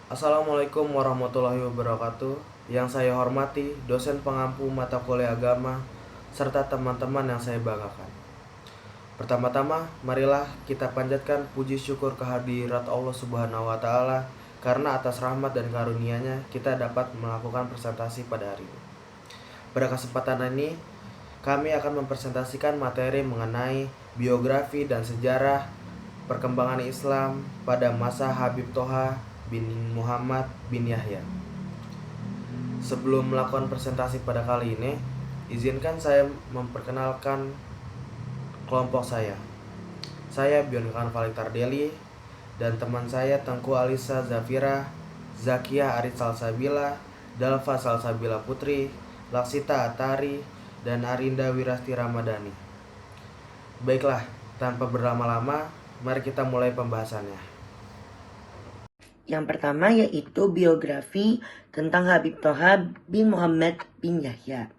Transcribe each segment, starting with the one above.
Assalamualaikum warahmatullahi wabarakatuh. Yang saya hormati dosen pengampu mata kuliah agama serta teman-teman yang saya banggakan. Pertama-tama, marilah kita panjatkan puji syukur kehadirat Allah Subhanahu wa taala karena atas rahmat dan karunia-Nya kita dapat melakukan presentasi pada hari ini. Pada kesempatan ini, kami akan mempresentasikan materi mengenai biografi dan sejarah perkembangan Islam pada masa Habib Thoha bin Muhammad bin Yahya. Sebelum melakukan presentasi pada kali ini, izinkan saya memperkenalkan kelompok saya. Saya Bionkan Valitar Deli dan teman saya Tengku Alisa Zafira, Zakia Arit Salsabila, Dalva Salsabila Putri, Laksita Atari, dan Arinda Wirasti Ramadhani. Baiklah, tanpa berlama-lama, mari kita mulai pembahasannya. Yang pertama yaitu biografi tentang Habib Thoha bin Muhammad bin Yahya.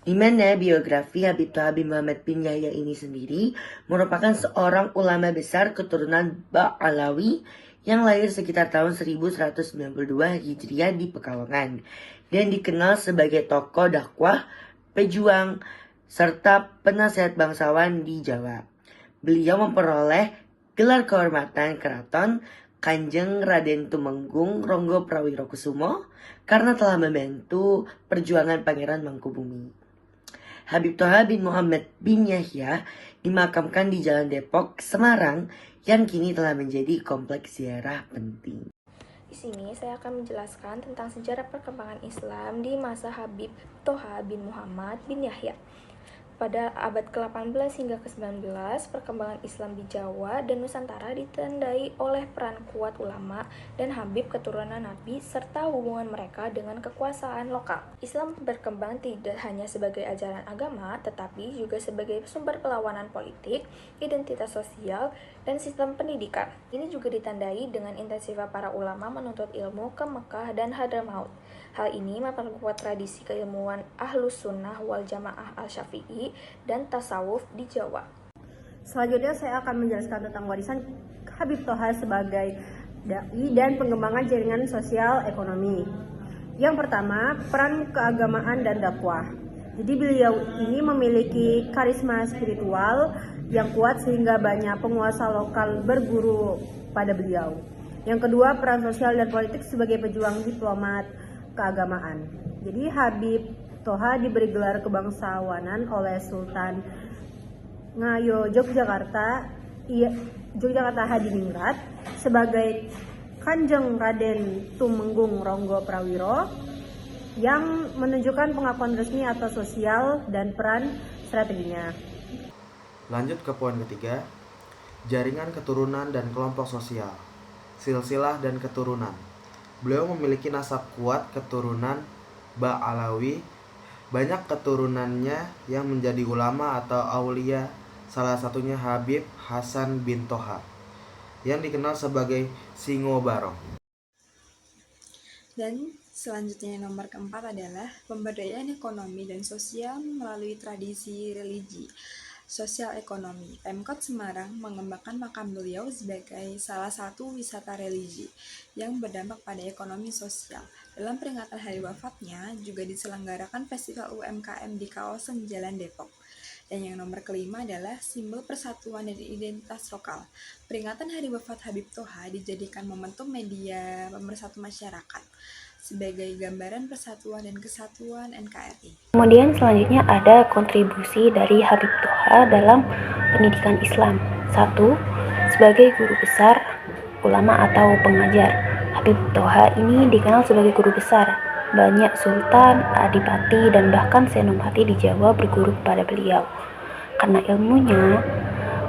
Di mana biografi Habib Thoha bin Muhammad bin Yahya ini sendiri merupakan seorang ulama besar keturunan Ba'alawi yang lahir sekitar tahun 1192 Hijriah di Pekalongan dan dikenal sebagai tokoh dakwah, pejuang, serta penasehat bangsawan di Jawa. Beliau memperoleh gelar kehormatan keraton Kanjeng Raden Tumenggung Ronggo Prawiro-Kusumo karena telah membantu perjuangan Pangeran Mangkubumi. Habib Thoha bin Muhammad bin Yahya dimakamkan di Jalan Depok, Semarang yang kini telah menjadi kompleks ziarah penting. Di sini saya akan menjelaskan tentang sejarah perkembangan Islam di masa Habib Thoha bin Muhammad bin Yahya. Pada abad ke-18 hingga ke-19, perkembangan Islam di Jawa dan Nusantara ditandai oleh peran kuat ulama dan Habib keturunan Nabi serta hubungan mereka dengan kekuasaan lokal. Islam berkembang tidak hanya sebagai ajaran agama, tetapi juga sebagai sumber perlawanan politik, identitas sosial, dan sistem pendidikan. Ini juga ditandai dengan intensifnya para ulama menuntut ilmu ke Mekah dan Hadramaut. Hal ini memperkuat tradisi keilmuan Ahlus Sunnah wal Jamaah Al-Syafi'i dan tasawuf di Jawa. Selanjutnya saya akan menjelaskan tentang warisan Habib Thoha sebagai dai dan pengembangan jaringan sosial ekonomi. Yang pertama, peran keagamaan dan dakwah. Jadi beliau ini memiliki karisma spiritual yang kuat sehingga banyak penguasa lokal berguru pada beliau. Yang kedua, peran sosial dan politik sebagai pejuang diplomat keagamaan. Jadi Habib Thoha diberi gelar kebangsawanan oleh Sultan Ngayo Yogyakarta Hadiningrat sebagai Kanjeng Raden Tumenggung Ronggo Prawiro yang menunjukkan pengakuan resmi atas sosial dan peran strateginya. Lanjut ke poin ketiga, jaringan keturunan dan kelompok sosial, silsilah dan keturunan. Beliau memiliki nasab kuat keturunan Ba'alawi. Banyak keturunannya yang menjadi ulama atau aulia, salah satunya Habib Hasan bin Thoha yang dikenal sebagai Singo Barong. Dan selanjutnya yang nomor keempat adalah pemberdayaan ekonomi dan sosial melalui tradisi religi. Sosial ekonomi, Pemkot Semarang mengembangkan makam beliau sebagai salah satu wisata religi yang berdampak pada ekonomi sosial. Dalam peringatan hari wafatnya juga diselenggarakan festival UMKM di kawasan Jalan Depok. Dan yang nomor kelima adalah simbol persatuan dan identitas lokal. Peringatan hari wafat Habib Thoha dijadikan momentum media pemersatu masyarakat sebagai gambaran persatuan dan kesatuan NKRI. Kemudian selanjutnya ada kontribusi dari Habib Thoha dalam pendidikan Islam. 1. Sebagai guru besar, ulama atau pengajar. Habib Thoha ini dikenal sebagai guru besar. Banyak sultan, adipati, dan bahkan senopati di Jawa berguru kepada beliau. Karena ilmunya,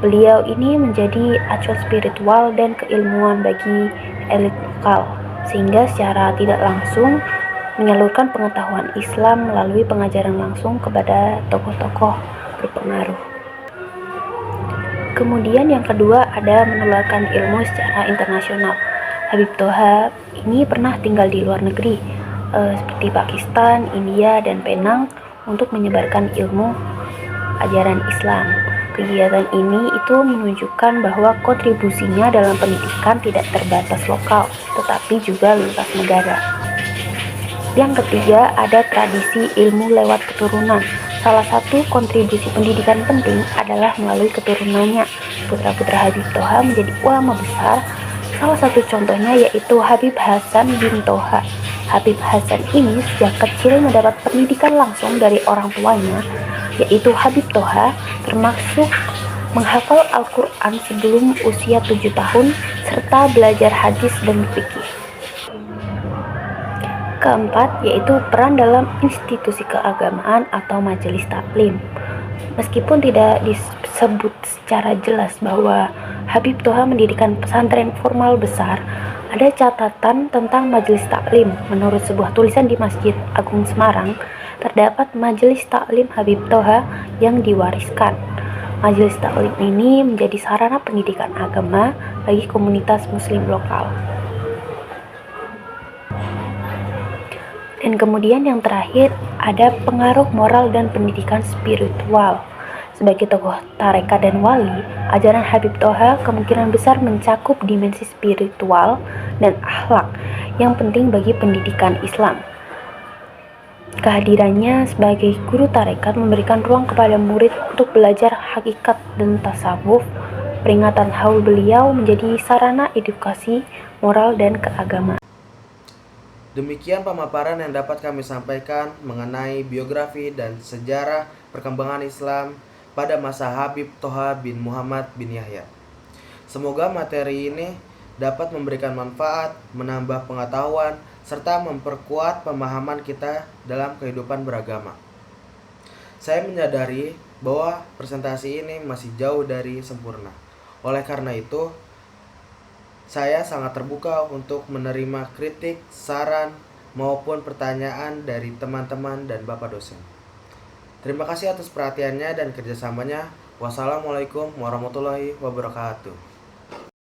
beliau ini menjadi acuan spiritual dan keilmuan bagi elit lokal, sehingga secara tidak langsung menyalurkan pengetahuan Islam melalui pengajaran langsung kepada tokoh-tokoh berpengaruh. Kemudian yang kedua ada menularkan ilmu secara internasional. Habib Thoha ini pernah tinggal di luar negeri seperti Pakistan, India, dan Penang untuk menyebarkan ilmu ajaran Islam. Kegiatan ini itu menunjukkan bahwa kontribusinya dalam pendidikan tidak terbatas lokal, tetapi juga lintas negara. Yang ketiga, ada tradisi ilmu lewat keturunan. Salah satu kontribusi pendidikan penting adalah melalui keturunannya. Putra-putra Habib Toha menjadi ulama besar. Salah satu contohnya yaitu Habib Hasan bin Toha. Habib Hasan ini sejak kecil mendapat pendidikan langsung dari orang tuanya, yaitu Habib Toha, termasuk menghafal Al-Quran sebelum usia 7 tahun, serta belajar hadis dan fikih. Keempat, yaitu peran dalam institusi keagamaan atau majelis taklim. Meskipun tidak disebut secara jelas bahwa Habib Toha mendirikan pesantren formal besar, ada catatan tentang majelis taklim. Menurut sebuah tulisan di Masjid Agung Semarang, terdapat majelis taklim Habib Toha yang diwariskan. Majelis taklim ini menjadi sarana pendidikan agama bagi komunitas muslim lokal. Dan kemudian yang terakhir, ada pengaruh moral dan pendidikan spiritual. Sebagai tokoh tarekat dan wali, ajaran Habib Toha kemungkinan besar mencakup dimensi spiritual dan akhlak yang penting bagi pendidikan Islam. Kehadirannya sebagai guru tarekat memberikan ruang kepada murid untuk belajar hakikat dan tasawuf. Peringatan haul beliau menjadi sarana edukasi moral dan keagamaan. Demikian pemaparan yang dapat kami sampaikan mengenai biografi dan sejarah perkembangan Islam pada masa Habib Toha bin Muhammad bin Yahya. Semoga materi ini dapat memberikan manfaat, menambah pengetahuan, serta memperkuat pemahaman kita dalam kehidupan beragama. Saya menyadari bahwa presentasi ini masih jauh dari sempurna. Oleh karena itu, saya sangat terbuka untuk menerima kritik, saran, maupun pertanyaan dari teman-teman dan Bapak dosen. Terima kasih atas perhatiannya dan kerjasamanya. Wassalamualaikum warahmatullahi wabarakatuh.